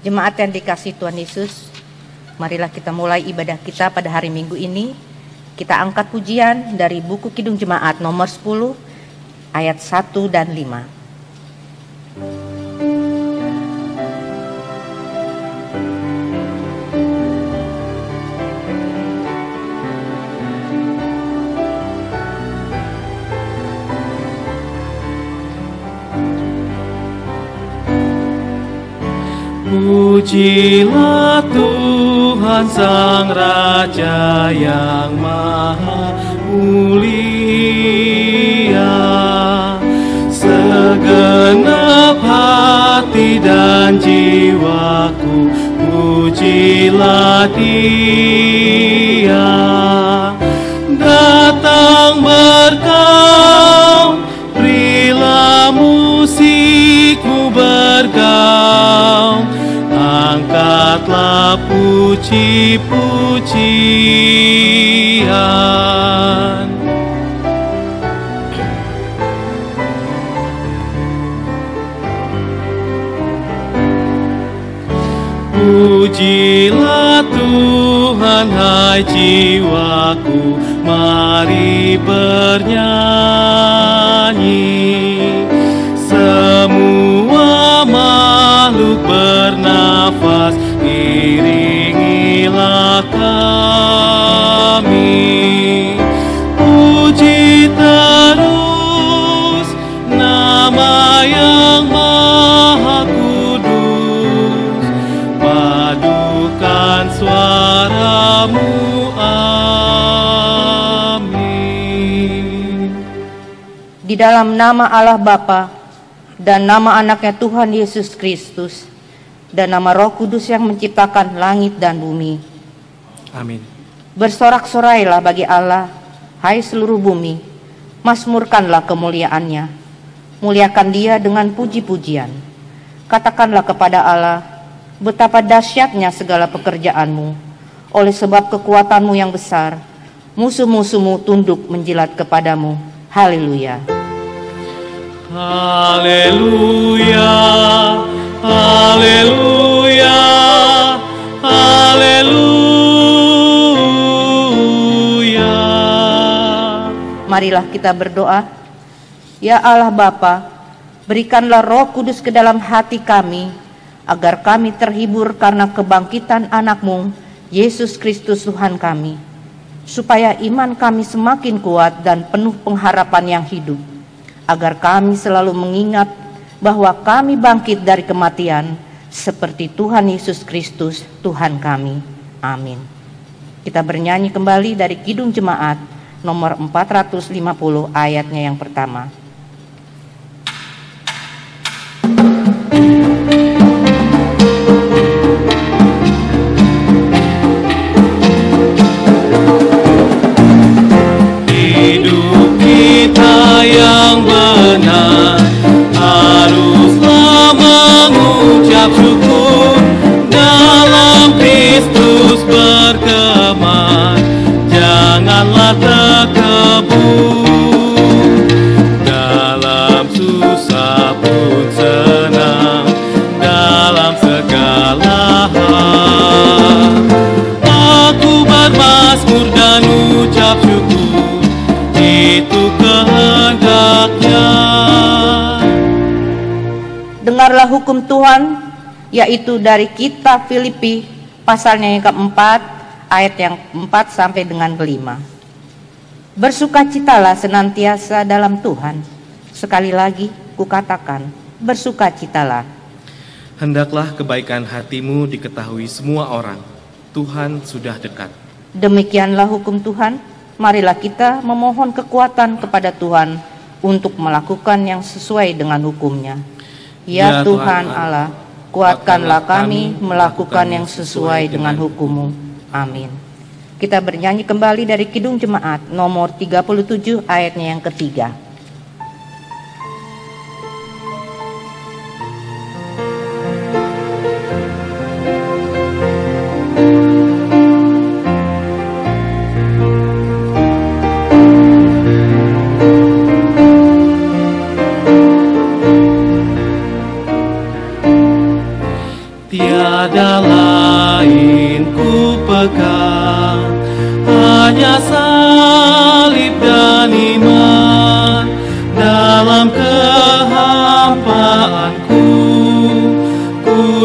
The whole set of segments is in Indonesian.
Jemaat yang dikasihi Tuhan Yesus, marilah kita mulai ibadah kita pada hari Minggu ini. Kita angkat pujian dari buku Kidung Jemaat nomor 10 ayat 1 dan 5. Pujilah Tuhan Sang Raja yang Maha Mulia, segenap hati dan jiwaku pujilah Dia. Datang bergaul, berilah musikmu bergaul, angkatlah puji-pujian. Pujilah Tuhan hai jiwaku, mari bernyanyi. Semua makhluk bernafas, iringilah kami. Puji terus nama yang Maha Kudus, padukan suaramu, amin. Di dalam nama Allah Bapa dan nama anaknya Tuhan Yesus Kristus dan nama Roh Kudus yang menciptakan langit dan bumi. Amin. Bersorak-sorailah bagi Allah, hai seluruh bumi, mazmurkanlah kemuliaannya. Muliakan Dia dengan puji-pujian. Katakanlah kepada Allah, betapa dahsyatnya segala pekerjaanmu. Oleh sebab kekuatanmu yang besar, musuh-musuhmu tunduk menjilat kepadamu. Haleluya. Haleluya, haleluya, haleluya. Marilah kita berdoa. Ya Allah Bapa, berikanlah Roh Kudus ke dalam hati kami, agar kami terhibur karena kebangkitan anak-Mu, Yesus Kristus Tuhan kami, supaya iman kami semakin kuat dan penuh pengharapan yang hidup, agar kami selalu mengingat bahwa kami bangkit dari kematian seperti Tuhan Yesus Kristus Tuhan kami. Amin. Kita bernyanyi kembali dari Kidung Jemaat nomor 450 ayatnya yang pertama. Hidup kita yang benar haruslah mengucap syukur, dalam Kristus berkeman, janganlah terkebun. Dalam susah pun senang, dalam segala hal aku bermazmur dan ucap syukur, itu kehendaknya. Dengarlah hukum Tuhan, yaitu dari kitab Filipi pasalnya yang keempat, ayat yang 4 sampai dengan kelima. Bersukacitalah senantiasa dalam Tuhan. Sekali lagi kukatakan, bersukacitalah. Hendaklah kebaikan hatimu diketahui semua orang. Tuhan sudah dekat. Demikianlah hukum Tuhan. Marilah kita memohon kekuatan kepada Tuhan untuk melakukan yang sesuai dengan hukum-Nya. Ya Tuhan Allah, kuatkanlah kami melakukan yang sesuai dengan hukum-Mu. Amin. Kita bernyanyi kembali dari Kidung Jemaat nomor 37 ayatnya yang ketiga.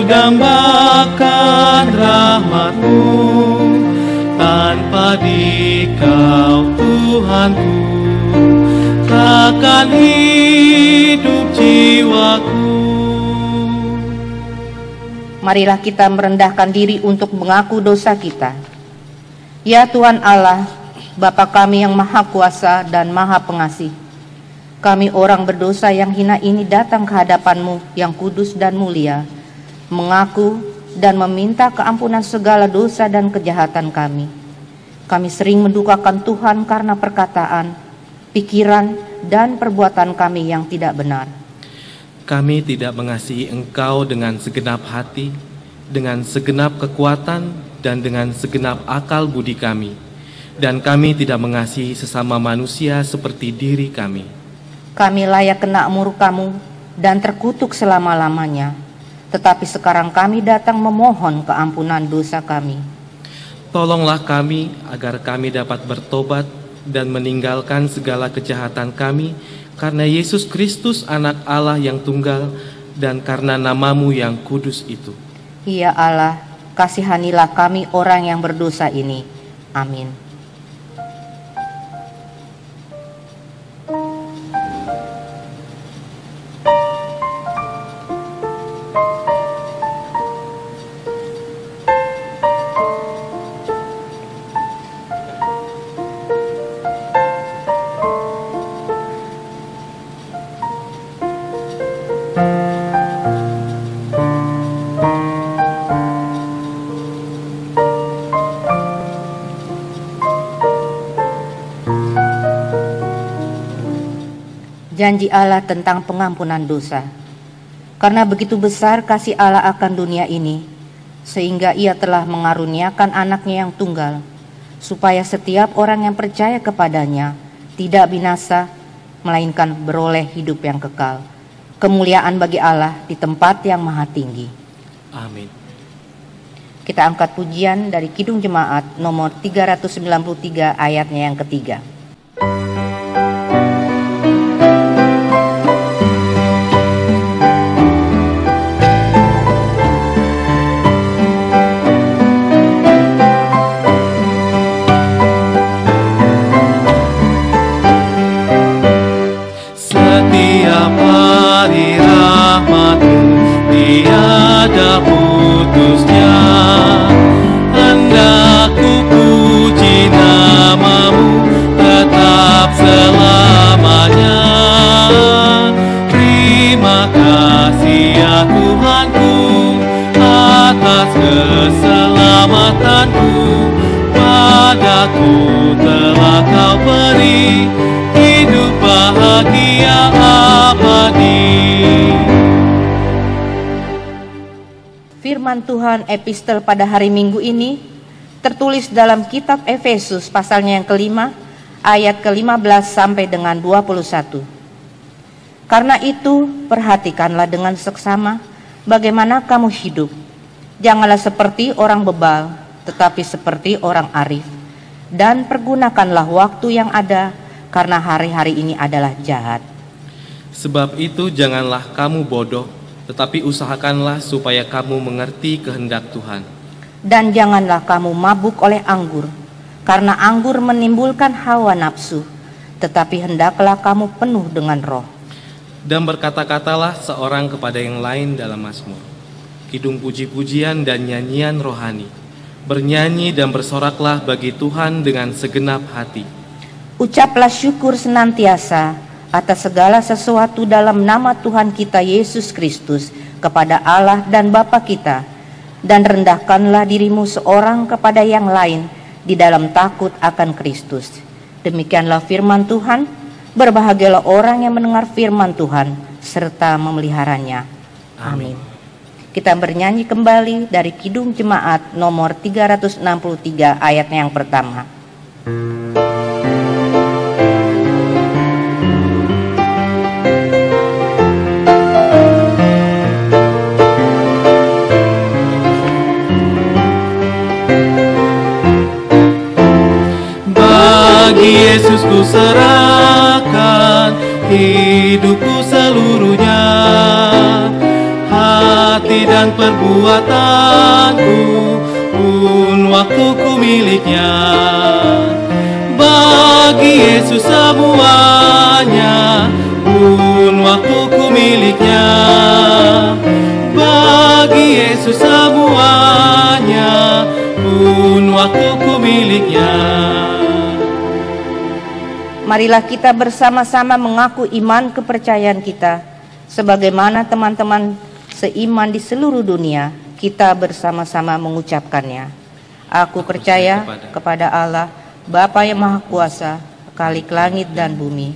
dambakan rahmat-Mu, tanpa Dikau Tuhanku, takkan hidup jiwaku. Marilah kita merendahkan diri untuk mengaku dosa kita. Ya Tuhan Allah, Bapa kami yang Maha Kuasa dan Maha Pengasih, kami orang berdosa yang hina ini datang ke hadapan-Mu yang kudus dan mulia, mengaku dan meminta keampunan segala dosa dan kejahatan kami. Kami sering mendukakan Tuhan karena perkataan, pikiran, dan perbuatan kami yang tidak benar. Kami tidak mengasihi Engkau dengan segenap hati, dengan segenap kekuatan, dan dengan segenap akal budi kami. Dan kami tidak mengasihi sesama manusia seperti diri kami. Kami layak kena murka-Mu dan terkutuk selama-lamanya. Tetapi sekarang kami datang memohon keampunan dosa kami. Tolonglah kami agar kami dapat bertobat dan meninggalkan segala kejahatan kami, karena Yesus Kristus anak Allah yang tunggal dan karena nama-Mu yang kudus itu. Ya Allah, kasihanilah kami orang yang berdosa ini. Amin. Janji Allah tentang pengampunan dosa. Karena begitu besar kasih Allah akan dunia ini, sehingga Ia telah mengaruniakan anaknya yang tunggal, supaya setiap orang yang percaya kepadanya tidak binasa, melainkan beroleh hidup yang kekal. Kemuliaan bagi Allah di tempat yang maha tinggi. Amin. Kita angkat pujian dari Kidung Jemaat nomor 393 ayatnya yang ketiga. Hari rahmat-Mu tiada putusnya, hendak ku puji nama-Mu tetap selamanya. Terima kasih ya Tuhanku atas keselamatanku, padaku telah Kau beri hidup bahagia abadi. Firman Tuhan epistel pada hari Minggu ini tertulis dalam kitab Efesus pasalnya yang kelima, ayat ke-15 sampai dengan 21. Karena itu perhatikanlah dengan seksama bagaimana kamu hidup. Janganlah seperti orang bebal, tetapi seperti orang arif. Dan pergunakanlah waktu yang ada, karena hari-hari ini adalah jahat. Sebab itu janganlah kamu bodoh, tetapi usahakanlah supaya kamu mengerti kehendak Tuhan. Dan janganlah kamu mabuk oleh anggur, karena anggur menimbulkan hawa nafsu, tetapi hendaklah kamu penuh dengan Roh. Dan berkata-katalah seorang kepada yang lain dalam mazmur, kidung puji-pujian dan nyanyian rohani. Bernyanyi dan bersoraklah bagi Tuhan dengan segenap hati. Ucaplah syukur senantiasa atas segala sesuatu dalam nama Tuhan kita Yesus Kristus kepada Allah dan Bapa kita, dan rendahkanlah dirimu seorang kepada yang lain di dalam takut akan Kristus. Demikianlah firman Tuhan. Berbahagialah orang yang mendengar firman Tuhan serta memeliharanya. Amin. Kita bernyanyi kembali dari Kidung Jemaat nomor 363 ayatnya yang pertama. Bagi Yesus ku serahkan hidupku seluruhnya, hati hati dan perbuatanku, pun waktuku miliknya. Bagi Yesus semuanya, pun waktuku miliknya. Bagi Yesus semuanya, pun waktuku miliknya. Marilah kita bersama-sama mengaku iman kepercayaan kita. Sebagaimana teman-teman seiman di seluruh dunia, kita bersama-sama mengucapkannya. Aku percaya kepada Allah, Bapa yang Maha Kuasa, Khalik langit dan bumi.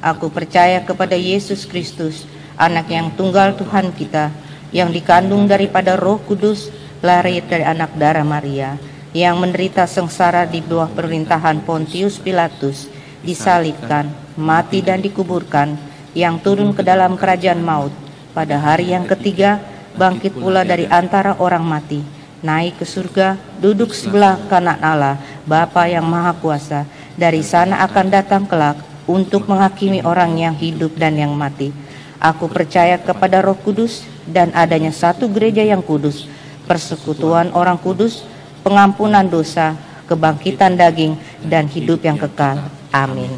Aku percaya kepada Yesus Kristus, Anak yang tunggal Tuhan kita, yang dikandung daripada Roh Kudus, lahir dari anak darah Maria, yang menderita sengsara di bawah pemerintahan Pontius Pilatus, disalibkan, mati dan dikuburkan, yang turun ke dalam kerajaan maut, pada hari yang ketiga bangkit pula dari antara orang mati, naik ke surga, duduk sebelah kanan Allah, Bapa yang Maha Kuasa. Dari sana akan datang kelak untuk menghakimi orang yang hidup dan yang mati. Aku percaya kepada Roh Kudus dan adanya satu gereja yang kudus, persekutuan orang kudus, pengampunan dosa, kebangkitan daging, dan hidup yang kekal. Amin.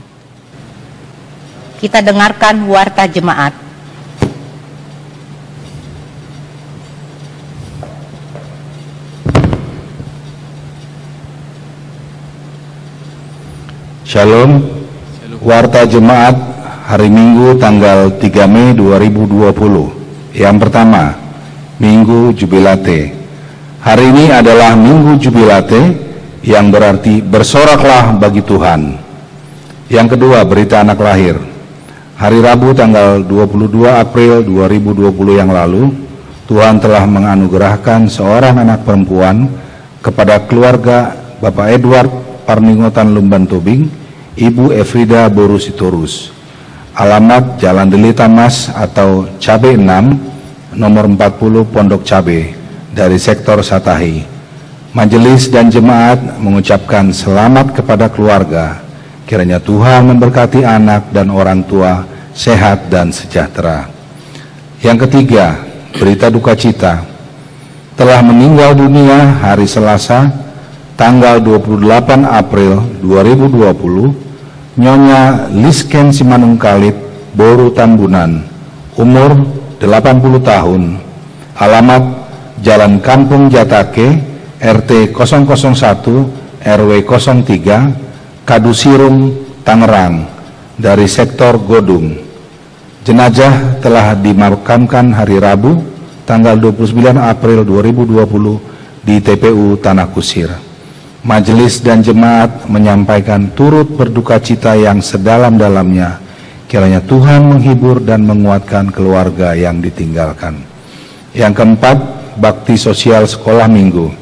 Kita dengarkan warta jemaat. Shalom. Warta jemaat hari Minggu tanggal 3 Mei 2020. Yang pertama, Minggu Jubilate. Hari ini adalah Minggu Jubilate, yang berarti bersoraklah bagi Tuhan. Yang kedua, berita anak lahir. Hari Rabu tanggal 22 April 2020 yang lalu, Tuhan telah menganugerahkan seorang anak perempuan kepada keluarga Bapak Edward Parningotan Lumban Tobing, Ibu Efrida Boru Sitorus. Alamat Jalan Deli Tamas atau Cabe 6, nomor 40 Pondok Cabe, dari sektor Satahi. Majelis dan jemaat mengucapkan selamat kepada keluarga. Kiranya Tuhan memberkati anak dan orang tua sehat dan sejahtera. Yang ketiga, berita duka cita. Telah meninggal dunia hari Selasa, tanggal 28 April 2020, Nyonya Lisken Simanungkalit Boru Tambunan, umur 80 tahun. Alamat Jalan Kampung Jatake, RT 001, RW 03, Kadusirung, Tangerang, dari sektor Godung. Jenazah telah dimakamkan hari Rabu, tanggal 29 April 2020 di TPU Tanah Kusir. Majelis dan jemaat menyampaikan turut berduka cita yang sedalam-dalamnya. Kiranya Tuhan menghibur dan menguatkan keluarga yang ditinggalkan. Yang keempat, bakti sosial sekolah minggu.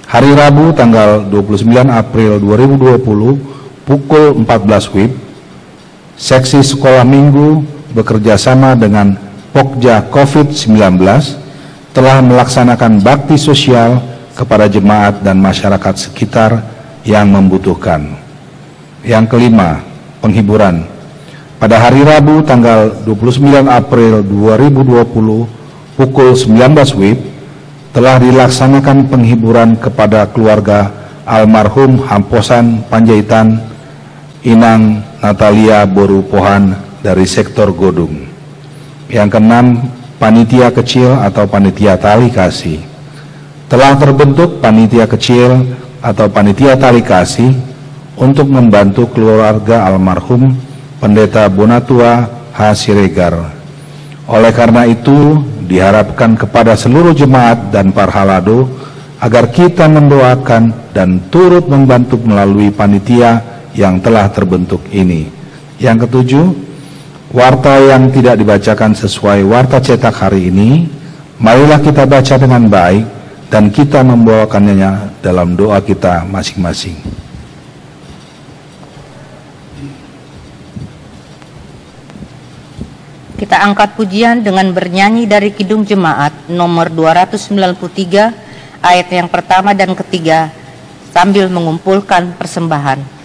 Hari Rabu tanggal 29 April 2020 pukul 14 WIB, seksi sekolah minggu bekerja sama dengan Pokja COVID-19 telah melaksanakan bakti sosial kepada jemaat dan masyarakat sekitar yang membutuhkan. Yang kelima, penghiburan. Pada hari Rabu tanggal 29 April 2020 pukul 19 WIB telah dilaksanakan penghiburan kepada keluarga almarhum Hamposan Panjaitan Inang Natalia Boru Pohan dari sektor Godung. Yang keenam, panitia kecil atau panitia tali kasih. Telah terbentuk panitia kecil atau panitia tali kasih untuk membantu keluarga almarhum Pendeta Bonatua H. Siregar. Oleh karena itu, diharapkan kepada seluruh jemaat dan parhalado agar kita mendoakan dan turut membantu melalui panitia yang telah terbentuk ini. Yang ketujuh, warta yang tidak dibacakan sesuai warta cetak hari ini, marilah kita baca dengan baik dan kita membawakannya dalam doa kita masing-masing. Kita angkat pujian dengan bernyanyi dari Kidung Jemaat nomor 293 ayat yang pertama dan ketiga sambil mengumpulkan persembahan.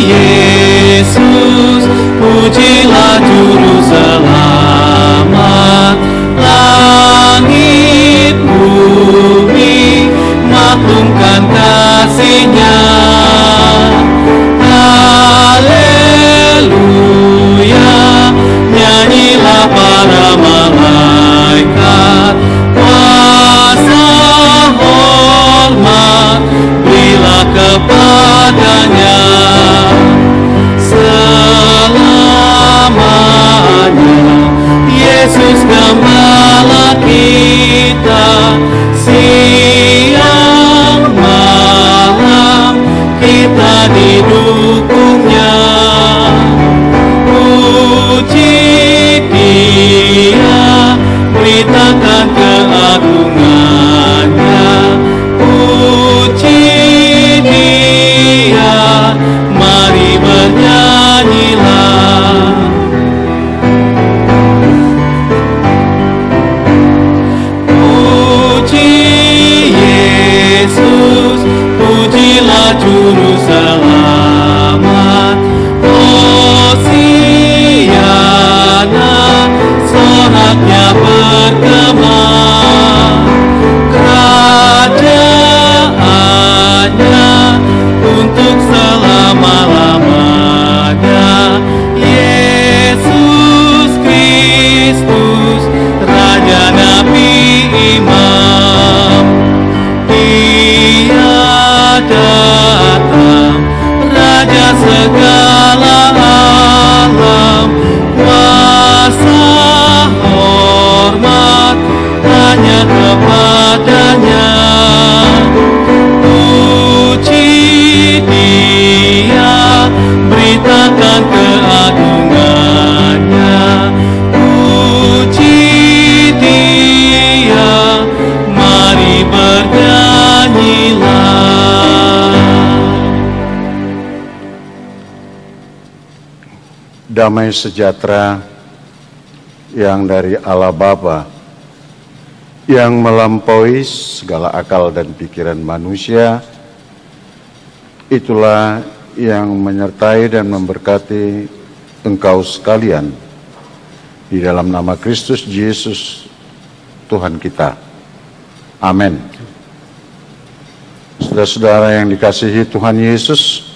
Yesus, pujilah Juru Selamat. Langit bumi maklumkan kasih-Nya. Haleluya, nyanyilah para malaikat. Kuasa hormat berilah kepadanya selamanya. Yesus Gembala kita, siang malam kita didukungnya. Puji Dia, beritakan keagungannya. Puji Dia, mari bernyanyilah. Puji Yesus, pujilah Juru Selamat. Hosiana, soraknya bergema. Kerajaannya untuk selama-lamanya. Yesus Kristus, Raja Nabi Imam. Dia datang, Raja segala alam. Kuasa hormat hanya kepadanya. Puji Dia, beritakan keagungannya. Puji Dia, mari bernyanyilah. Damai sejahtera yang dari Allah Bapa, yang melampaui segala akal dan pikiran manusia, itulah yang menyertai dan memberkati engkau sekalian di dalam nama Kristus Yesus Tuhan kita. Amin. Saudara-saudara yang dikasihi Tuhan Yesus,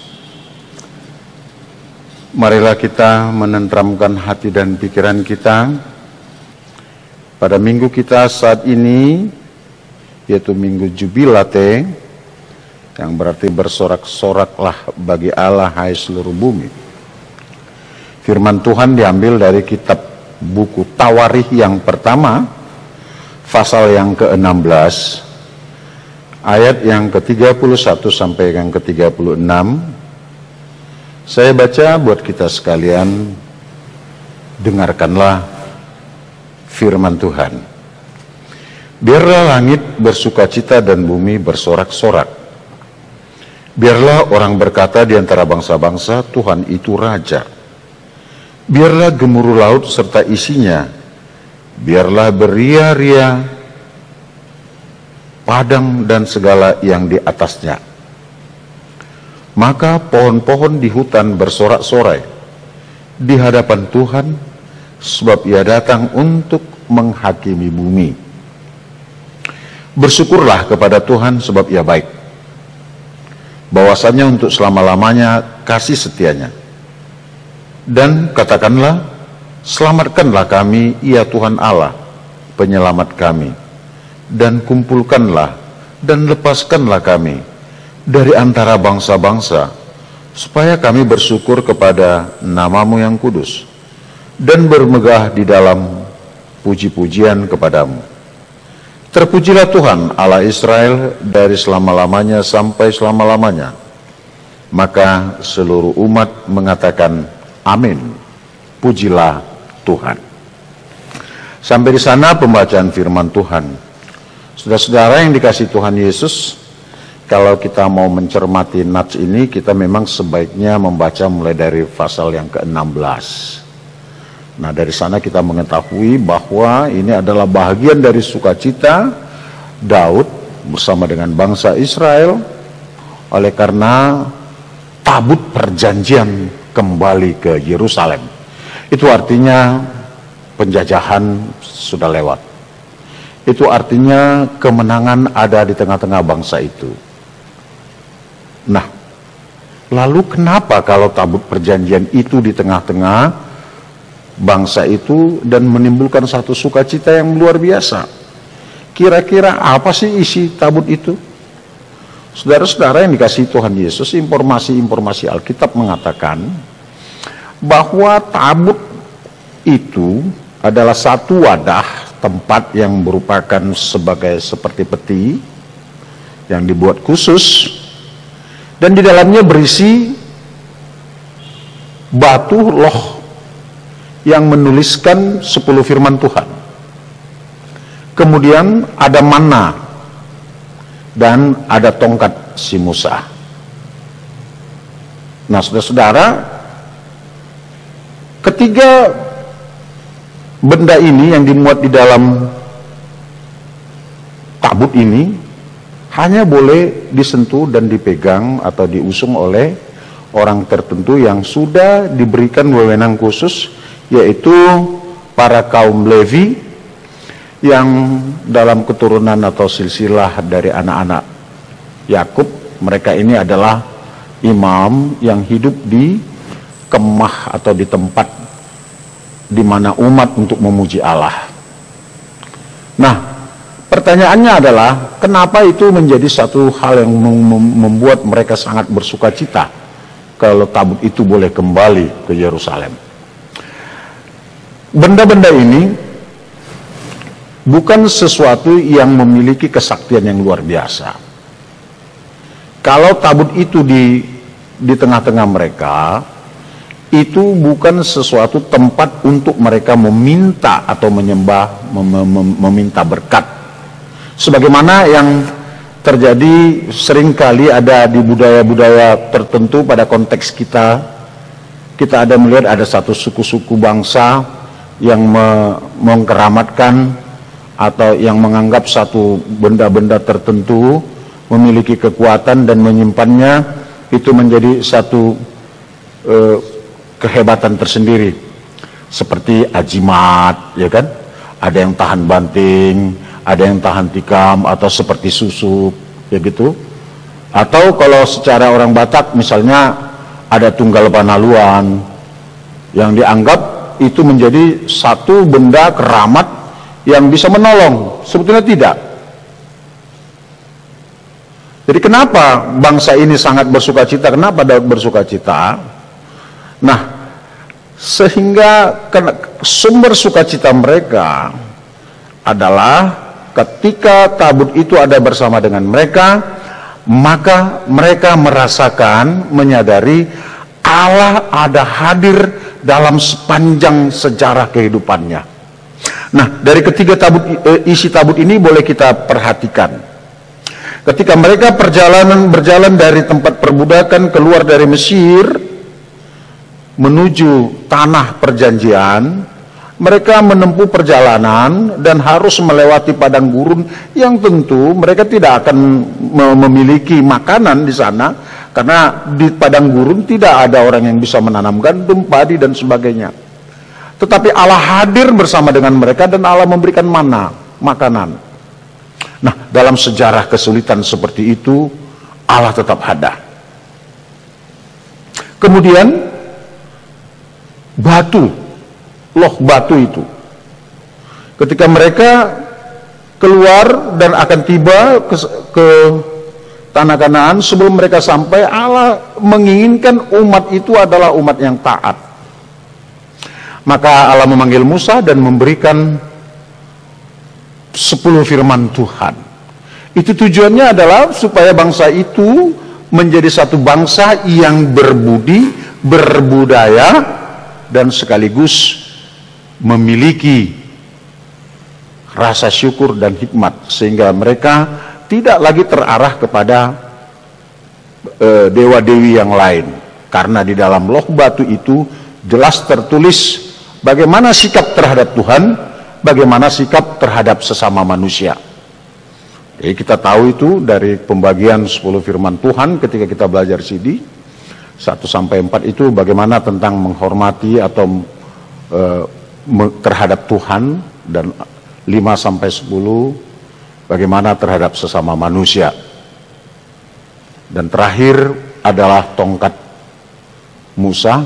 marilah kita menenteramkan hati dan pikiran kita pada minggu kita saat ini, yaitu Minggu Jubilate, yang berarti bersorak-soraklah bagi Allah hai seluruh bumi. Firman Tuhan diambil dari kitab buku Tawarikh yang pertama, pasal yang ke-16, ayat yang ke-31 sampai yang ke-36. Saya baca buat kita sekalian, dengarkanlah firman Tuhan. Biarlah langit bersukacita dan bumi bersorak-sorak. Biarlah orang berkata di antara bangsa-bangsa, Tuhan itu Raja. Biarlah gemuruh laut serta isinya. Biarlah beria-ria padang dan segala yang di atasnya. Maka pohon-pohon di hutan bersorak-sorai di hadapan Tuhan, sebab Ia datang untuk menghakimi bumi. Bersyukurlah kepada Tuhan sebab Ia baik, bahwasanya untuk selama-lamanya kasih setianya. Dan katakanlah, selamatkanlah kami, ya Tuhan Allah, penyelamat kami, dan kumpulkanlah dan lepaskanlah kami dari antara bangsa-bangsa, supaya kami bersyukur kepada nama-Mu yang kudus, dan bermegah di dalam puji-pujian kepadamu. Terpujilah Tuhan Allah Israel dari selama-lamanya sampai selama-lamanya. Maka seluruh umat mengatakan amin. Pujilah Tuhan. Sampai di sana pembacaan firman Tuhan. Saudara-saudara yang dikasihi Tuhan Yesus, kalau kita mau mencermati nats ini, kita memang sebaiknya membaca mulai dari pasal yang ke-16. Nah, dari sana kita mengetahui bahwa ini adalah bahagian dari sukacita Daud bersama dengan bangsa Israel, oleh karena tabut perjanjian kembali ke Yerusalem. Itu artinya penjajahan sudah lewat. Itu artinya kemenangan ada di tengah-tengah bangsa itu. Nah, lalu kenapa kalau tabut perjanjian itu di tengah-tengah bangsa itu dan menimbulkan satu sukacita yang luar biasa? Kira-kira apa sih isi tabut itu? Saudara-saudara yang dikasihi Tuhan Yesus, informasi-informasi Alkitab mengatakan bahwa tabut itu adalah satu wadah tempat yang merupakan seperti peti yang dibuat khusus, dan di dalamnya berisi batu loh yang menuliskan 10 firman Tuhan. Kemudian ada manna dan ada tongkat si Musa. Nah, saudara-saudara, ketiga benda ini yang dimuat di dalam tabut ini hanya boleh disentuh dan dipegang atau diusung oleh orang tertentu yang sudah diberikan wewenang khusus, yaitu para kaum Levi yang dalam keturunan atau silsilah dari anak-anak Yakub. Mereka ini adalah imam yang hidup di kemah atau di tempat di mana umat untuk memuji Allah. Nah, pertanyaannya adalah kenapa itu menjadi satu hal yang membuat mereka sangat bersuka cita kalau tabut itu boleh kembali ke Yerusalem. Benda-benda ini bukan sesuatu yang memiliki kesaktian yang luar biasa. Kalau tabut itu di tengah-tengah mereka, itu bukan sesuatu tempat untuk mereka meminta atau menyembah, meminta berkat. Sebagaimana yang terjadi seringkali ada di budaya-budaya tertentu pada konteks kita ada melihat ada satu suku-suku bangsa yang mengkeramatkan atau yang menganggap satu benda-benda tertentu memiliki kekuatan dan menyimpannya, itu menjadi satu kehebatan tersendiri, seperti ajimat, ya kan? Ada yang tahan banting, ada yang tahan tikam, atau seperti susuk, ya gitu. Atau kalau secara orang Batak misalnya ada tunggal panaluan yang dianggap itu menjadi satu benda keramat yang bisa menolong. Sebetulnya tidak. Jadi kenapa bangsa ini sangat bersuka cita? Kenapa Daud bersuka cita? Nah, sehingga sumber sukacita mereka adalah ketika tabut itu ada bersama dengan mereka, maka mereka merasakan, menyadari Allah ada hadir dalam sepanjang sejarah kehidupannya. Nah, dari ketiga isi tabut ini boleh kita perhatikan. Ketika mereka berjalan dari tempat perbudakan keluar dari Mesir menuju tanah perjanjian, mereka menempuh perjalanan dan harus melewati padang gurun yang tentu mereka tidak akan memiliki makanan di sana, karena di padang gurun tidak ada orang yang bisa menanam gandum, padi dan sebagainya. Tetapi Allah hadir bersama dengan mereka dan Allah memberikan mana, makanan. Nah, dalam sejarah kesulitan seperti itu, Allah tetap ada. Kemudian loh batu itu, ketika mereka keluar dan akan tiba ke tanah Kanaan, sebelum mereka sampai, Allah menginginkan umat itu adalah umat yang taat. Maka Allah memanggil Musa dan memberikan 10 firman Tuhan. Itu tujuannya adalah supaya bangsa itu menjadi satu bangsa yang berbudi, berbudaya, dan sekaligus memiliki rasa syukur dan hikmat, sehingga mereka tidak lagi terarah kepada dewa-dewi yang lain, karena di dalam loh batu itu jelas tertulis bagaimana sikap terhadap Tuhan, bagaimana sikap terhadap sesama manusia. Jadi kita tahu itu dari pembagian 10 firman Tuhan ketika kita belajar CD, 1-4 itu bagaimana tentang menghormati atau terhadap Tuhan, dan 5-10 bagaimana terhadap sesama manusia. Dan terakhir adalah tongkat Musa,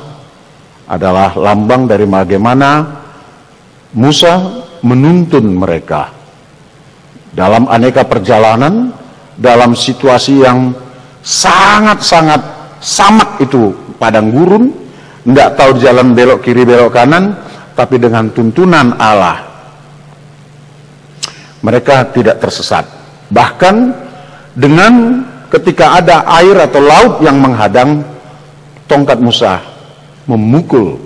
adalah lambang dari bagaimana Musa menuntun mereka dalam aneka perjalanan, dalam situasi yang sangat-sangat samak itu, padang gurun, tidak tahu jalan belok kiri belok kanan, tapi dengan tuntunan Allah mereka tidak tersesat. Bahkan dengan ketika ada air atau laut yang menghadang, tongkat Musa memukul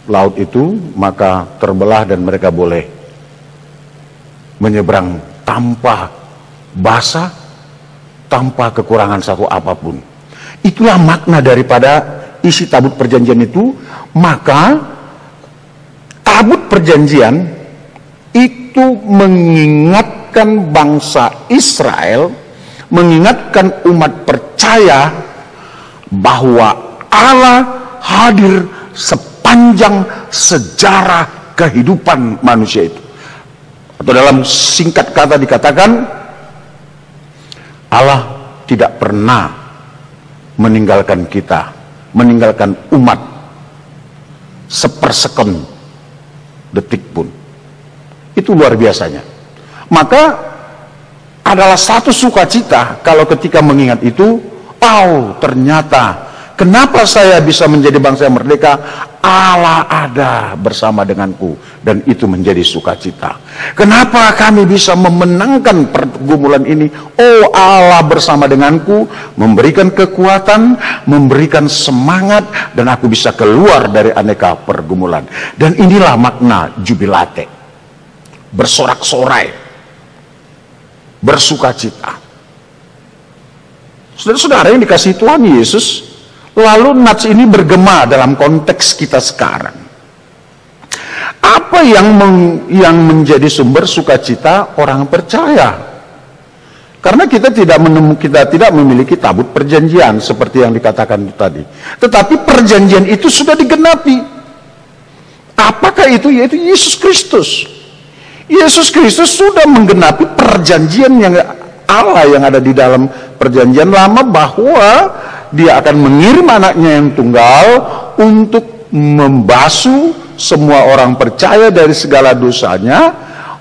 laut itu, maka terbelah dan mereka boleh menyeberang tanpa basah, tanpa kekurangan satu apapun. Itulah makna daripada isi tabut perjanjian itu. Maka tabut perjanjian itu mengingatkan bangsa Israel, mengingatkan umat percaya bahwa Allah hadir sepanjang sejarah kehidupan manusia itu. Atau dalam singkat kata dikatakan, Allah tidak pernah meninggalkan kita, meninggalkan umat sepersekon detik pun. Itu luar biasanya. Maka adalah satu sukacita kalau ketika mengingat itu, ternyata kenapa saya bisa menjadi bangsa yang merdeka? Allah ada bersama denganku, dan itu menjadi sukacita. Kenapa kami bisa memenangkan pergumulan ini? Allah bersama denganku, memberikan kekuatan, memberikan semangat, dan aku bisa keluar dari aneka pergumulan. Dan inilah makna jubilate, bersorak-sorai, bersukacita. Saudara-saudara yang dikasihi Tuhan Yesus, lalu nats ini bergema dalam konteks kita sekarang. Apa yang menjadi sumber sukacita orang percaya? Karena kita tidak memiliki tabut perjanjian seperti yang dikatakan tadi. Tetapi perjanjian itu sudah digenapi. Apakah itu? Yaitu Yesus Kristus. Yesus Kristus sudah menggenapi perjanjian yang Allah yang ada di dalam perjanjian lama, bahwa Dia akan mengirim anaknya yang tunggal untuk membasuh semua orang percaya dari segala dosanya,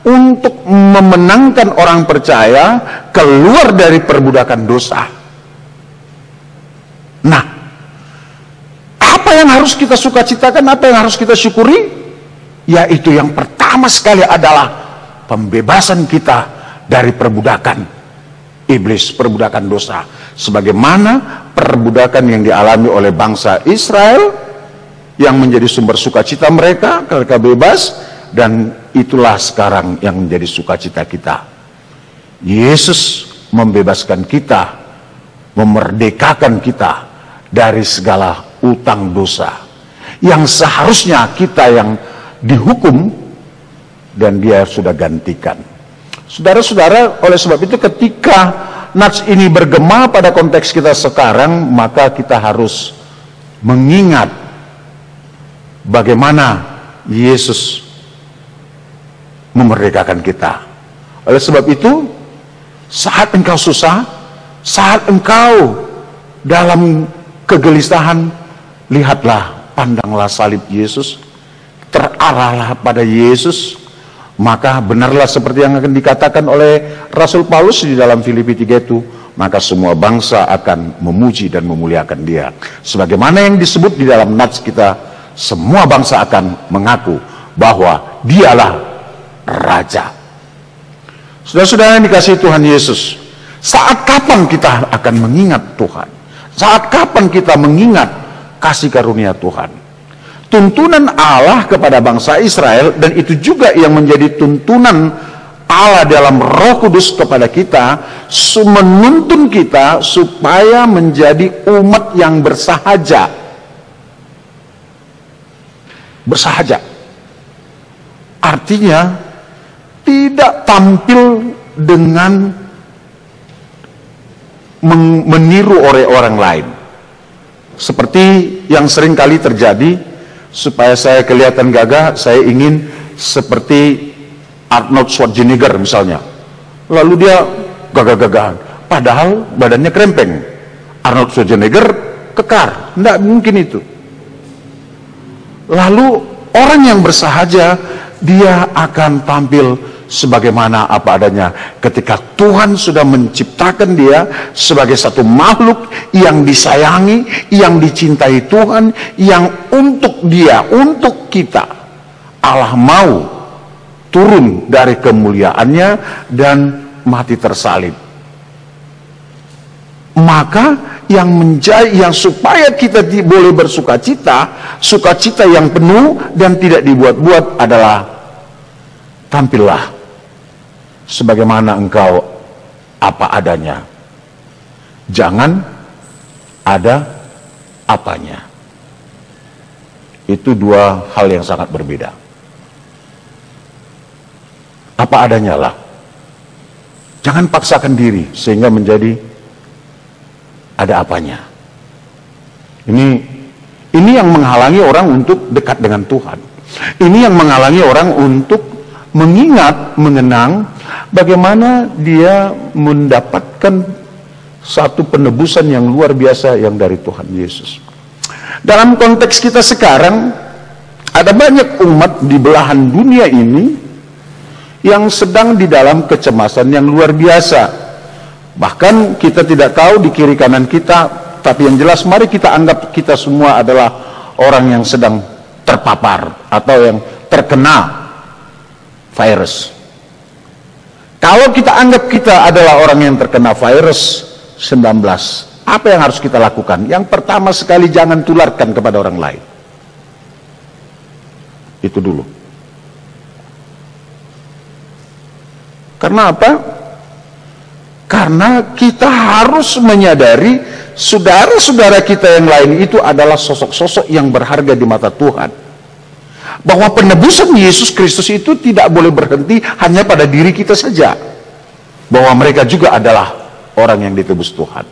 untuk memenangkan orang percaya keluar dari perbudakan dosa. Nah, apa yang harus kita sukacitakan, apa yang harus kita syukuri? Yaitu yang pertama sekali adalah pembebasan kita dari perbudakan iblis, perbudakan dosa. Sebagaimana perbudakan yang dialami oleh bangsa Israel, yang menjadi sumber sukacita mereka ketika bebas, dan itulah sekarang yang menjadi sukacita kita. Yesus membebaskan kita, memerdekakan kita dari segala utang dosa yang seharusnya kita yang dihukum, dan Dia sudah gantikan. Saudara-saudara, oleh sebab itu ketika nats ini bergema pada konteks kita sekarang, maka kita harus mengingat bagaimana Yesus memerdekakan kita. Oleh sebab itu, saat engkau susah, saat engkau dalam kegelisahan, lihatlah, pandanglah salib Yesus, terarahlah pada Yesus. Maka benarlah seperti yang akan dikatakan oleh Rasul Paulus di dalam Filipi 3 itu, maka semua bangsa akan memuji dan memuliakan Dia. Sebagaimana yang disebut di dalam nats kita, semua bangsa akan mengaku bahwa Dialah Raja. Saudara-saudara yang dikasihi Tuhan Yesus, saat kapan kita akan mengingat Tuhan? Saat kapan kita mengingat kasih karunia Tuhan? Tuntunan Allah kepada bangsa Israel, dan itu juga yang menjadi tuntunan Allah dalam Roh Kudus kepada kita, menuntun kita supaya menjadi umat yang bersahaja. Bersahaja artinya tidak tampil dengan meniru orang lain, seperti yang sering kali terjadi, supaya saya kelihatan gagah, saya ingin seperti Arnold Schwarzenegger misalnya. Lalu dia gagah-gagahan, padahal badannya krempeng. Arnold Schwarzenegger kekar, tidak mungkin itu. Lalu orang yang bersahaja, dia akan tampil sebagaimana apa adanya ketika Tuhan sudah menciptakan dia sebagai satu makhluk yang disayangi, yang dicintai Tuhan, yang untuk dia, untuk kita, Allah mau turun dari kemuliaannya dan mati tersalib. Maka yang supaya kita boleh bersukacita, sukacita yang penuh dan tidak dibuat-buat adalah tampillah sebagaimana engkau apa adanya. Jangan ada apanya. Itu dua hal yang sangat berbeda. Apa adanya lah. Jangan paksakan diri sehingga menjadi ada apanya. Ini yang menghalangi orang untuk dekat dengan Tuhan. Ini yang menghalangi orang untuk mengingat, mengenang bagaimana dia mendapatkan satu penebusan yang luar biasa yang dari Tuhan Yesus. Dalam konteks kita sekarang, ada banyak umat di belahan dunia ini yang sedang di dalam kecemasan yang luar biasa. Bahkan kita tidak tahu di kiri kanan kita, tapi yang jelas mari kita anggap kita semua adalah orang yang sedang terpapar atau yang terkena virus. Kalau kita anggap kita adalah orang yang terkena virus 19, apa yang harus kita lakukan? Yang pertama sekali, jangan tularkan kepada orang lain. Itu dulu. Karena apa? Karena kita harus menyadari saudara-saudara kita yang lain itu adalah sosok-sosok yang berharga di mata Tuhan. Bahwa penebusan Yesus Kristus itu tidak boleh berhenti hanya pada diri kita saja. Bahwa mereka juga adalah orang yang ditebus Tuhan.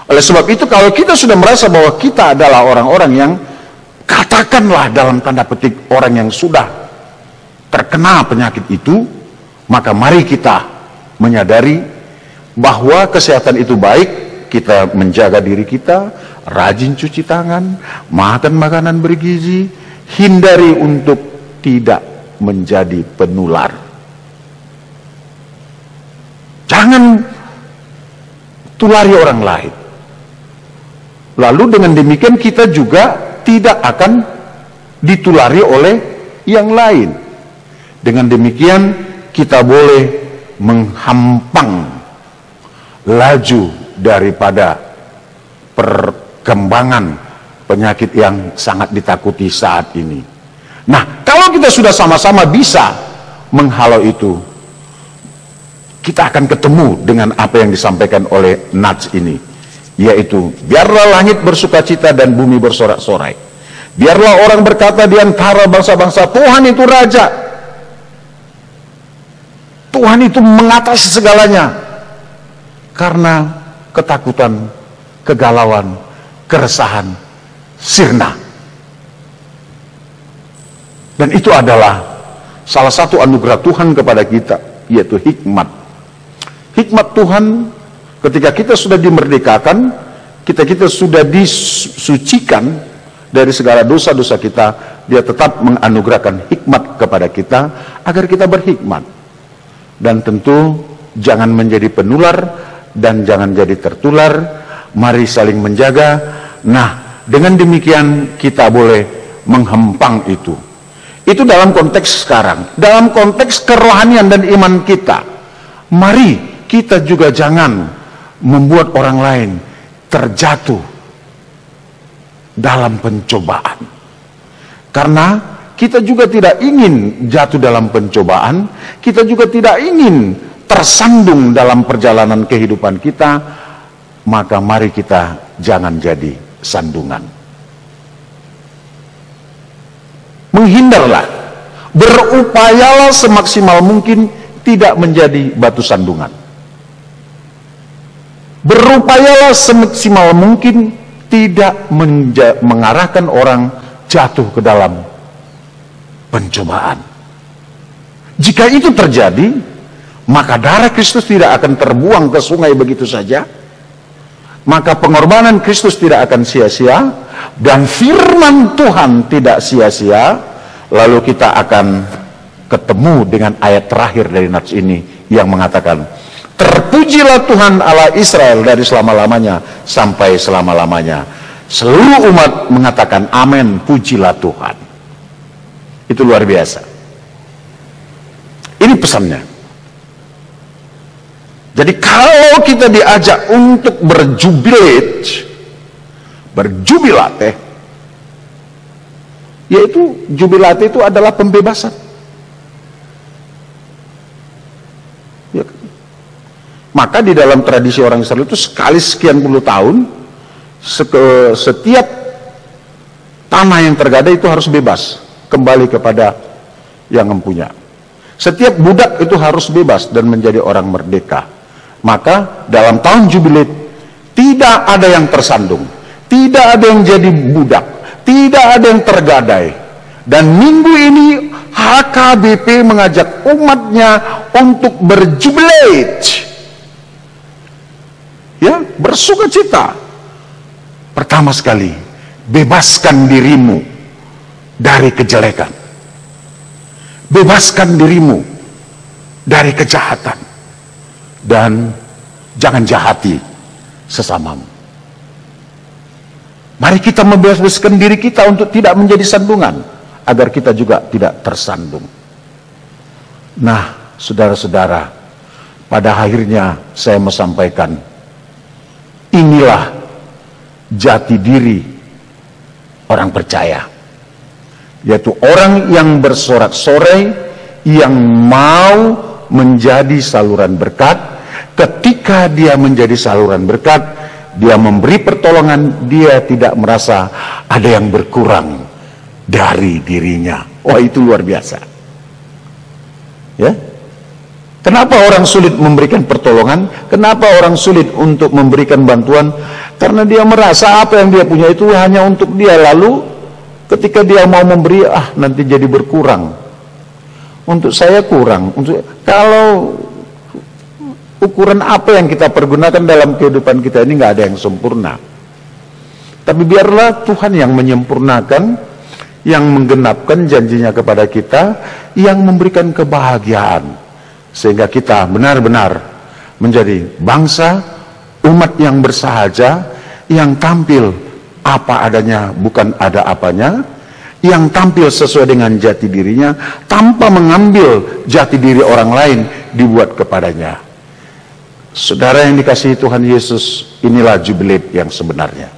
Oleh sebab itu, kalau kita sudah merasa bahwa kita adalah orang-orang yang, katakanlah dalam tanda petik, orang yang sudah terkena penyakit itu, maka mari kita menyadari bahwa kesehatan itu baik, kita menjaga diri kita, rajin cuci tangan, makan makanan bergizi, hindari untuk tidak menjadi penular. Jangan tulari orang lain. Lalu dengan demikian kita juga tidak akan ditulari oleh yang lain. Dengan demikian kita boleh menghampang laju daripada perkembangan penyakit yang sangat ditakuti saat ini. Nah, kalau kita sudah sama-sama bisa menghalau itu, kita akan ketemu dengan apa yang disampaikan oleh Nats ini, yaitu biarlah langit bersukacita dan bumi bersorak-sorai. Biarlah orang berkata di antara bangsa-bangsa, Tuhan itu Raja. Tuhan itu mengatasi segalanya. Karena ketakutan, kegalauan, keresahan sirna. Dan itu adalah salah satu anugerah Tuhan kepada kita, yaitu hikmat. Hikmat Tuhan ketika kita sudah dimerdekakan, kita sudah disucikan dari segala dosa-dosa kita, dia tetap menganugerahkan hikmat kepada kita agar kita berhikmat. Dan tentu jangan menjadi penular dan jangan jadi tertular. Mari saling menjaga. Nah, dengan demikian kita boleh menghempang itu. Itu dalam konteks sekarang. Dalam konteks kerohanian dan iman kita, mari kita juga jangan membuat orang lain terjatuh dalam pencobaan. Karena kita juga tidak ingin jatuh dalam pencobaan, kita juga tidak ingin tersandung dalam perjalanan kehidupan kita, maka mari kita jangan jadi sandungan. Menghindarlah, berupayalah semaksimal mungkin tidak menjadi batu sandungan. Berupayalah semaksimal mungkin tidak mengarahkan orang jatuh ke dalam pencobaan. Jika itu terjadi, maka darah Kristus tidak akan terbuang ke sungai begitu saja, maka pengorbanan Kristus tidak akan sia-sia, dan firman Tuhan tidak sia-sia. Lalu kita akan ketemu dengan ayat terakhir dari nats ini yang mengatakan, terpujilah Tuhan Allah Israel dari selama-lamanya sampai selama-lamanya. Seluruh umat mengatakan amin, pujilah Tuhan. Itu luar biasa. Ini pesannya. Jadi kalau kita diajak untuk berjubilate, yaitu jubilate itu adalah pembebasan. Ya. Maka di dalam tradisi orang Israel itu sekali sekian puluh tahun, setiap tanah yang tergadai itu harus bebas kembali kepada yang mempunyai. Setiap budak itu harus bebas dan menjadi orang merdeka. Maka dalam tahun jubilee tidak ada yang tersandung, tidak ada yang jadi budak, tidak ada yang tergadai. Dan minggu ini HKBP mengajak umatnya untuk berjubilee, ya, bersuka cita. Pertama sekali, bebaskan dirimu dari kejelekan, bebaskan dirimu dari kejahatan, dan jangan jahati sesamamu. Mari kita membebaskan diri kita untuk tidak menjadi sandungan, agar kita juga tidak tersandung. Nah, saudara-saudara, pada akhirnya saya mau sampaikan, inilah jati diri orang percaya, yaitu orang yang bersorak-sorai, yang mau menjadi saluran berkat. Ketika dia menjadi saluran berkat, dia memberi pertolongan, dia tidak merasa ada yang berkurang dari dirinya. Wah, itu luar biasa. Ya. Kenapa orang sulit memberikan pertolongan? Kenapa orang sulit untuk memberikan bantuan? Karena dia merasa apa yang dia punya itu hanya untuk dia. Lalu ketika dia mau memberi, nanti jadi berkurang. Untuk saya kurang. Kalau ukuran apa yang kita pergunakan dalam kehidupan kita ini nggak ada yang sempurna. Tapi biarlah Tuhan yang menyempurnakan, yang menggenapkan janjinya kepada kita, yang memberikan kebahagiaan, sehingga kita benar-benar menjadi bangsa, umat yang bersahaja, yang tampil apa adanya, bukan ada apanya, yang tampil sesuai dengan jati dirinya, tanpa mengambil jati diri orang lain dibuat kepadanya. Saudara yang dikasihi Tuhan Yesus, inilah jubilee yang sebenarnya.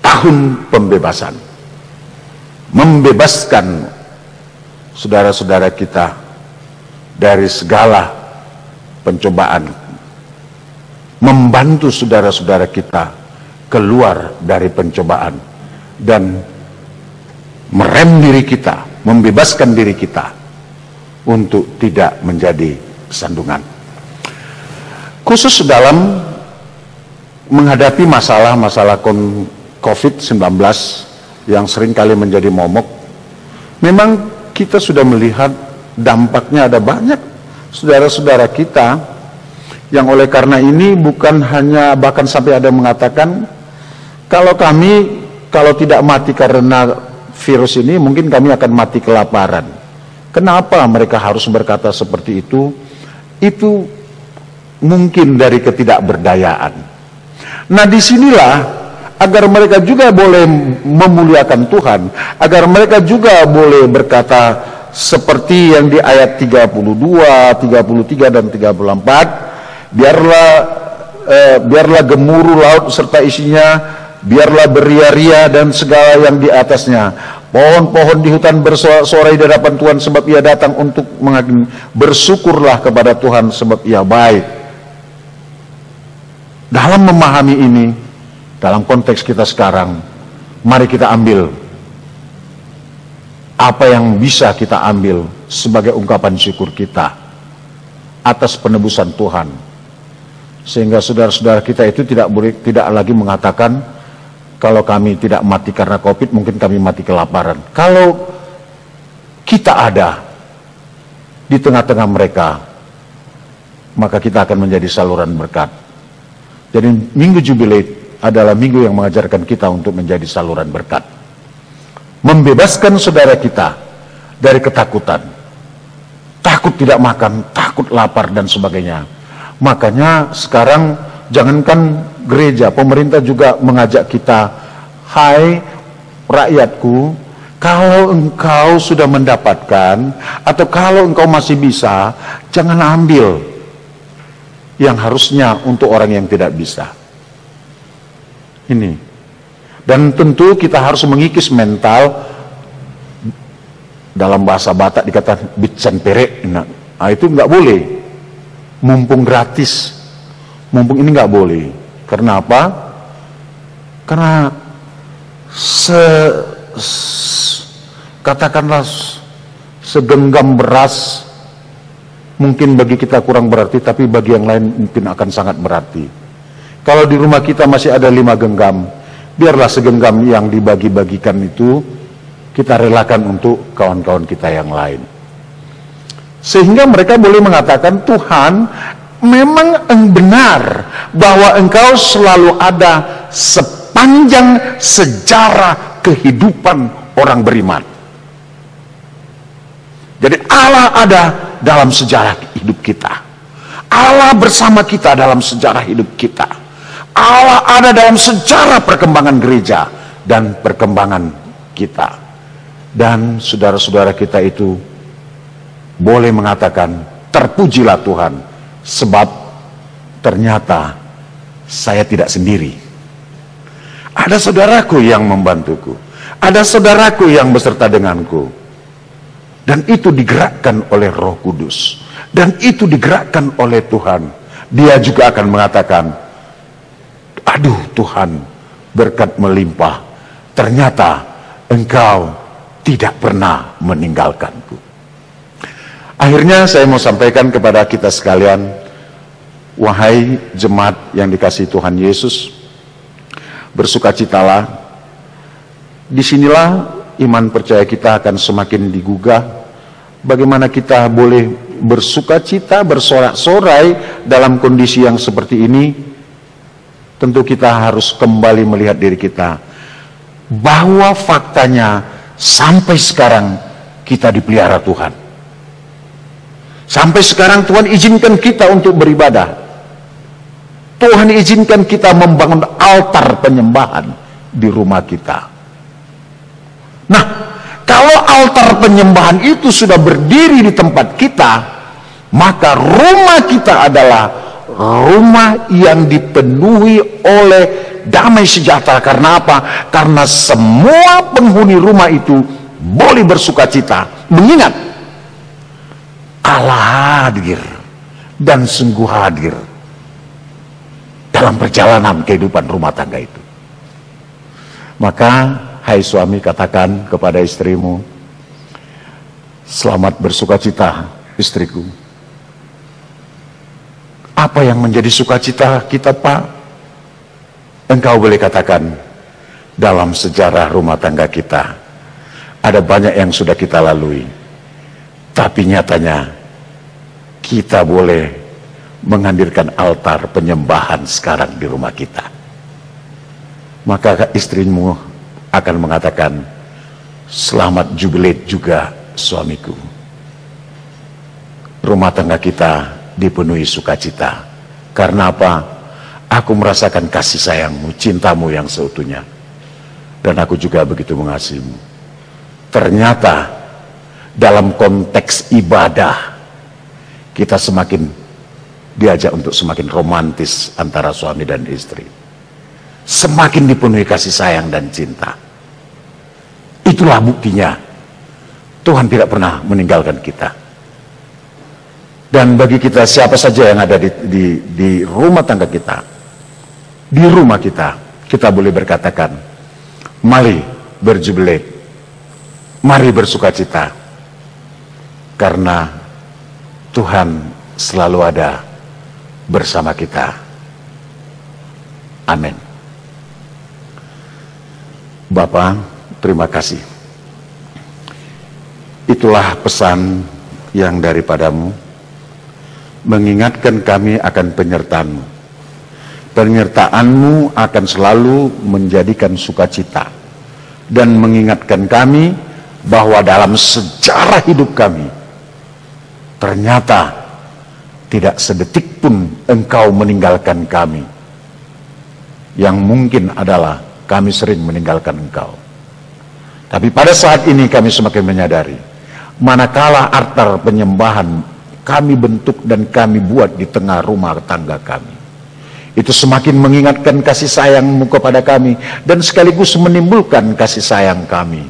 Tahun pembebasan. Membebaskan saudara-saudara kita dari segala pencobaan. Membantu saudara-saudara kita keluar dari pencobaan. Dan merem diri kita, membebaskan diri kita untuk tidak menjadi sandungan. Khusus dalam menghadapi masalah-masalah COVID-19 yang seringkali menjadi momok, memang kita sudah melihat dampaknya. Ada banyak saudara-saudara kita yang oleh karena ini bukan hanya, bahkan sampai ada mengatakan, kalau tidak mati karena virus ini, mungkin kami akan mati kelaparan. Kenapa mereka harus berkata seperti itu? Itu mungkin dari ketidakberdayaan. Nah, disinilah agar mereka juga boleh memuliakan Tuhan, agar mereka juga boleh berkata seperti yang di ayat 32, 33 dan 34, biarlah gemuruh laut serta isinya, biarlah beria-ria dan segala yang di atasnya. Pohon-pohon di hutan bersorak-sorai di hadapan Tuhan sebab ia datang untuk menghakimi. Bersyukurlah kepada Tuhan sebab ia baik. Dalam memahami ini, dalam konteks kita sekarang, mari kita ambil apa yang bisa kita ambil sebagai ungkapan syukur kita atas penebusan Tuhan. Sehingga saudara-saudara kita itu tidak lagi mengatakan, kalau kami tidak mati karena COVID, mungkin kami mati kelaparan. Kalau kita ada di tengah-tengah mereka, maka kita akan menjadi saluran berkat. Jadi minggu jubilei adalah minggu yang mengajarkan kita untuk menjadi saluran berkat. Membebaskan saudara kita dari ketakutan. Takut tidak makan, takut lapar dan sebagainya. Makanya sekarang jangankan gereja, pemerintah juga mengajak kita, hai rakyatku, kalau engkau sudah mendapatkan atau kalau engkau masih bisa, jangan ambil yang harusnya untuk orang yang tidak bisa. Ini. Dan tentu kita harus mengikis mental, dalam bahasa Batak dikatakan bitsan perek. Nah, itu nggak boleh. Mumpung gratis, mumpung ini nggak boleh. Karena apa? Karena katakanlah segenggam beras mungkin bagi kita kurang berarti, tapi bagi yang lain mungkin akan sangat berarti. Kalau di rumah kita masih ada 5 genggam, biarlah segenggam yang dibagi-bagikan itu kita relakan untuk kawan-kawan kita yang lain. Sehingga mereka boleh mengatakan, Tuhan, memang benar bahwa engkau selalu ada sepanjang sejarah kehidupan orang beriman. Jadi Allah ada dalam sejarah hidup kita. Allah bersama kita dalam sejarah hidup kita. Allah ada dalam sejarah perkembangan gereja dan perkembangan kita. Dan saudara-saudara kita itu boleh mengatakan, terpujilah Tuhan, sebab ternyata saya tidak sendiri. Ada saudaraku yang membantuku, ada saudaraku yang beserta denganku, dan itu digerakkan oleh Roh Kudus, dan itu digerakkan oleh Tuhan. Dia juga akan mengatakan, aduh Tuhan, berkat melimpah, ternyata engkau tidak pernah meninggalkanku. Akhirnya saya mau sampaikan kepada kita sekalian, wahai jemaat yang dikasihi Tuhan Yesus, bersukacitalah. Disinilah iman percaya kita akan semakin digugah. Bagaimana kita boleh bersukacita, bersorak-sorai dalam kondisi yang seperti ini? Tentu kita harus kembali melihat diri kita, bahwa faktanya sampai sekarang kita dipelihara Tuhan. Sampai sekarang Tuhan izinkan kita untuk beribadah. Tuhan izinkan kita membangun altar penyembahan di rumah kita. Nah, kalau altar penyembahan itu sudah berdiri di tempat kita, maka rumah kita adalah rumah yang dipenuhi oleh damai sejahtera. Karena apa? Karena semua penghuni rumah itu boleh bersukacita, mengingat Allah hadir dan sungguh hadir dalam perjalanan kehidupan rumah tangga itu. Maka hai suami, katakan kepada istrimu, selamat bersukacita istriku. Apa yang menjadi sukacita kita, Pak? Engkau boleh katakan, dalam sejarah rumah tangga kita ada banyak yang sudah kita lalui, tapi nyatanya kita boleh menghadirkan altar penyembahan sekarang di rumah kita. Maka istrimu akan mengatakan, selamat jubilei juga suamiku. Rumah tangga kita dipenuhi sukacita. Karena apa? Aku merasakan kasih sayangmu, cintamu yang seutuhnya. Dan aku juga begitu mengasihimu. Ternyata dalam konteks ibadah, kita semakin diajak untuk semakin romantis antara suami dan istri. Semakin dipenuhi kasih sayang dan cinta. Itulah buktinya Tuhan tidak pernah meninggalkan kita. Dan bagi kita, siapa saja yang ada di rumah tangga kita, di rumah kita, kita boleh berkatakan, mari berjubilei, mari bersukacita, karena Tuhan selalu ada bersama kita Amin. Bapa, terima kasih. Itulah pesan yang daripadamu, mengingatkan kami akan penyertaan-Mu. Penyertaan-Mu akan selalu menjadikan sukacita dan mengingatkan kami bahwa dalam sejarah hidup kami ternyata tidak sedetik pun Engkau meninggalkan kami. Yang mungkin adalah kami sering meninggalkan Engkau. Tapi pada saat ini kami semakin menyadari, manakala altar penyembahan kami bentuk dan kami buat di tengah rumah tangga kami, itu semakin mengingatkan kasih sayang-Mu kepada kami dan sekaligus menimbulkan kasih sayang kami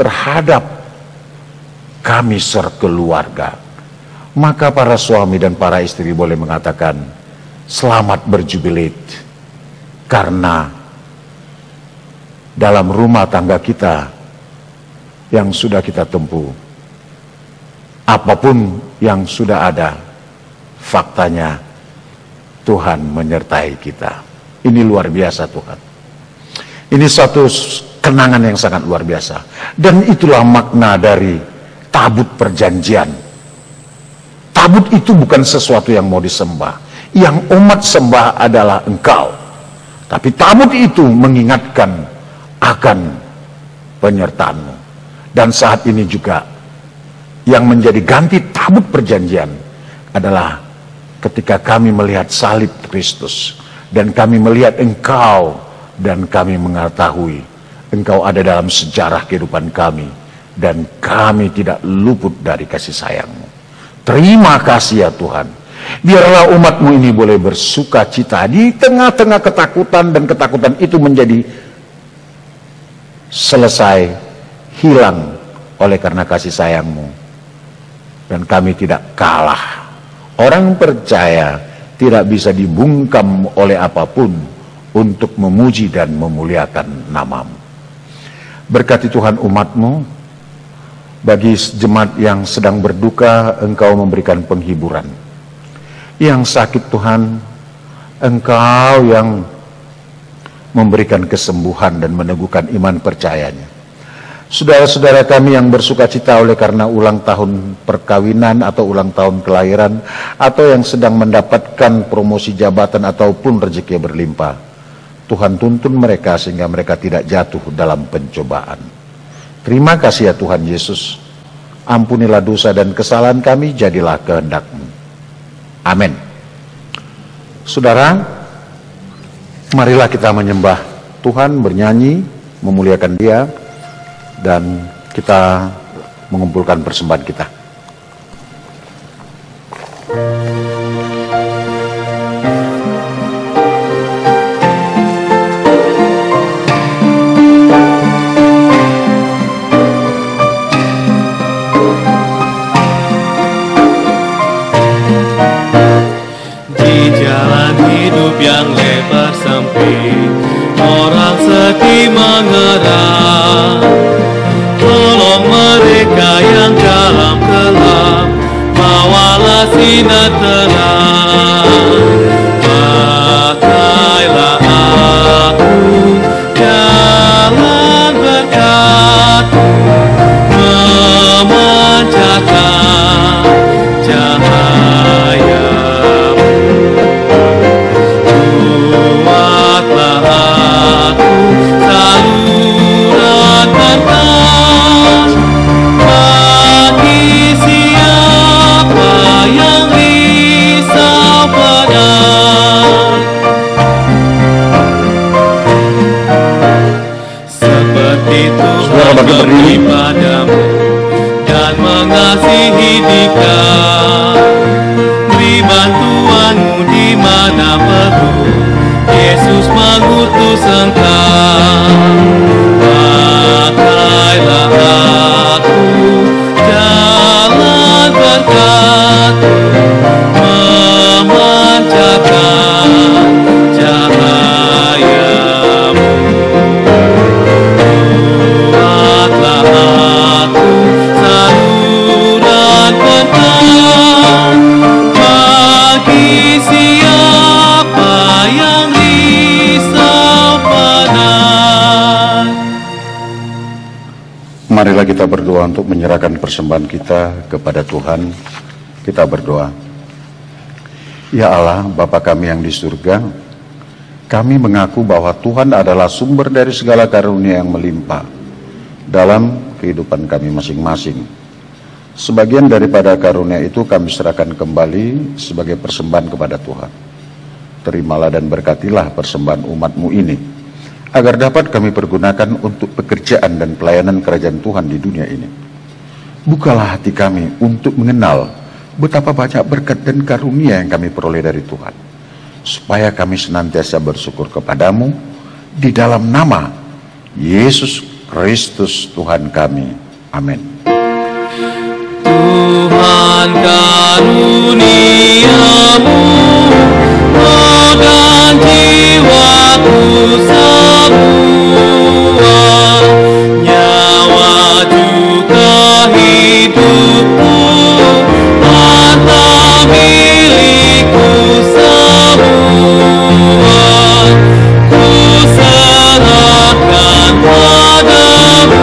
terhadap kami sekeluarga. Maka para suami dan para istri boleh mengatakan, selamat berjubilit, karena dalam rumah tangga kita yang sudah kita tempuh, apapun yang sudah ada, faktanya Tuhan menyertai kita. Ini luar biasa Tuhan. Ini suatu kenangan yang sangat luar biasa. Dan itulah makna dari tabut perjanjian. Tabut itu bukan sesuatu yang mau disembah. Yang umat sembah adalah Engkau. Tapi tabut itu mengingatkan akan penyertaan-Mu. Dan saat ini juga yang menjadi ganti tabut perjanjian adalah ketika kami melihat salib Kristus dan kami melihat Engkau dan kami mengetahui Engkau ada dalam sejarah kehidupan kami dan kami tidak luput dari kasih sayang-Mu. Terima kasih ya Tuhan. Biarlah umat-Mu ini boleh bersuka cita di tengah-tengah ketakutan, dan ketakutan itu menjadi selesai, hilang oleh karena kasih sayang-Mu. Dan kami tidak kalah. Orang percaya tidak bisa dibungkam oleh apapun untuk memuji dan memuliakan nama-Mu. Berkati Tuhan umat-Mu. Bagi jemaat yang sedang berduka, Engkau memberikan penghiburan. Yang sakit Tuhan, Engkau yang memberikan kesembuhan dan meneguhkan iman percayanya. Saudara-saudara kami yang bersuka cita oleh karena ulang tahun perkawinan atau ulang tahun kelahiran, atau yang sedang mendapatkan promosi jabatan ataupun rezeki berlimpah, Tuhan tuntun mereka sehingga mereka tidak jatuh dalam pencobaan. Terima kasih ya Tuhan Yesus. Ampunilah dosa dan kesalahan kami, jadilah kehendak-Mu. Amin. Saudara, marilah kita menyembah Tuhan, bernyanyi, memuliakan Dia, dan kita mengumpulkan persembahan kita. Yang lebar sempit, orang sedih mengerang. Tolong mereka yang dalam gelap, bawalah sinar terang. Pakailah aku jalan berkat-Mu, memancarkan cahaya. Berdiri padamu dan mengasihi Dika, beri bantuanmu di mana perlu, Yesus mengutus Engkau. Pakailah aku jalan berkat-Mu, memancarkan cahaya-Mu. Aku saluran berkat bagi siapa yang risau Marilah kita berdoa untuk menyerahkan persembahan kita kepada Tuhan. Kita berdoa. Ya Allah, Bapa kami yang di surga, kami mengaku bahwa Tuhan adalah sumber dari segala karunia yang melimpah dalam kehidupan kami masing-masing. Sebagian daripada karunia itu kami serahkan kembali sebagai persembahan kepada Tuhan. Terimalah dan berkatilah persembahan umat-Mu ini, agar dapat kami pergunakan untuk pekerjaan dan pelayanan kerajaan Tuhan di dunia ini. Bukalah hati kami untuk mengenal betapa banyak berkat dan karunia yang kami peroleh dari Tuhan, supaya kami senantiasa bersyukur kepadamu di dalam nama Yesus Kristus Tuhan kami. Amin. Tuhan karuniamu, roh dan jiwaku semua, nyawa juga hidupku, harta milikku semua, ku serahkan padamu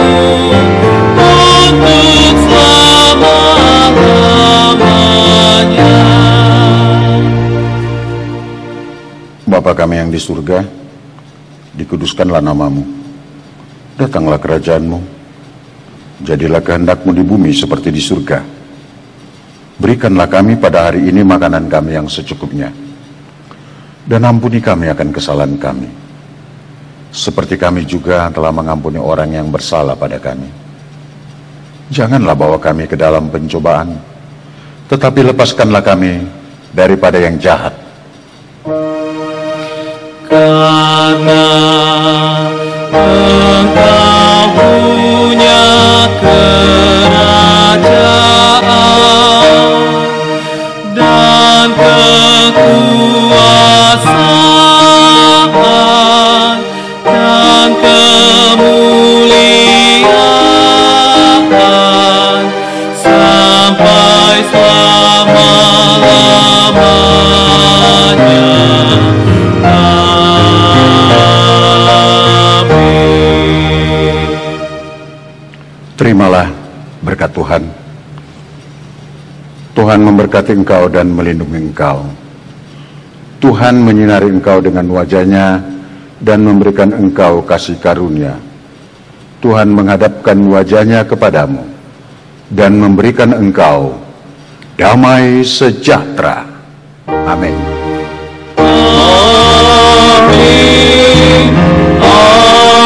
untuk selama-lamanya. Bapa kami yang di surga, dikuduskanlah namamu, datanglah kerajaanmu, jadilah kehendak-Mu di bumi seperti di surga. Berikanlah kami pada hari ini makanan kami yang secukupnya, dan ampuni kami akan kesalahan kami, seperti kami juga telah mengampuni orang yang bersalah pada kami. Janganlah bawa kami ke dalam pencobaan, tetapi lepaskanlah kami daripada yang jahat. Karena Engkau punya kerajaan dan kekuasaan dan kemuliaan sampai selama-lamanya. Terimalah berkat Tuhan. Tuhan memberkati engkau dan melindungi engkau. Tuhan menyinari engkau dengan wajah-Nya dan memberikan engkau kasih karunia. Tuhan menghadapkan wajah-Nya kepadamu dan memberikan engkau damai sejahtera. Amin. Amin. Amin.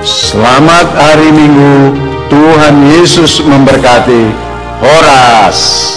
Selamat hari Minggu, Tuhan Yesus memberkati. Horas.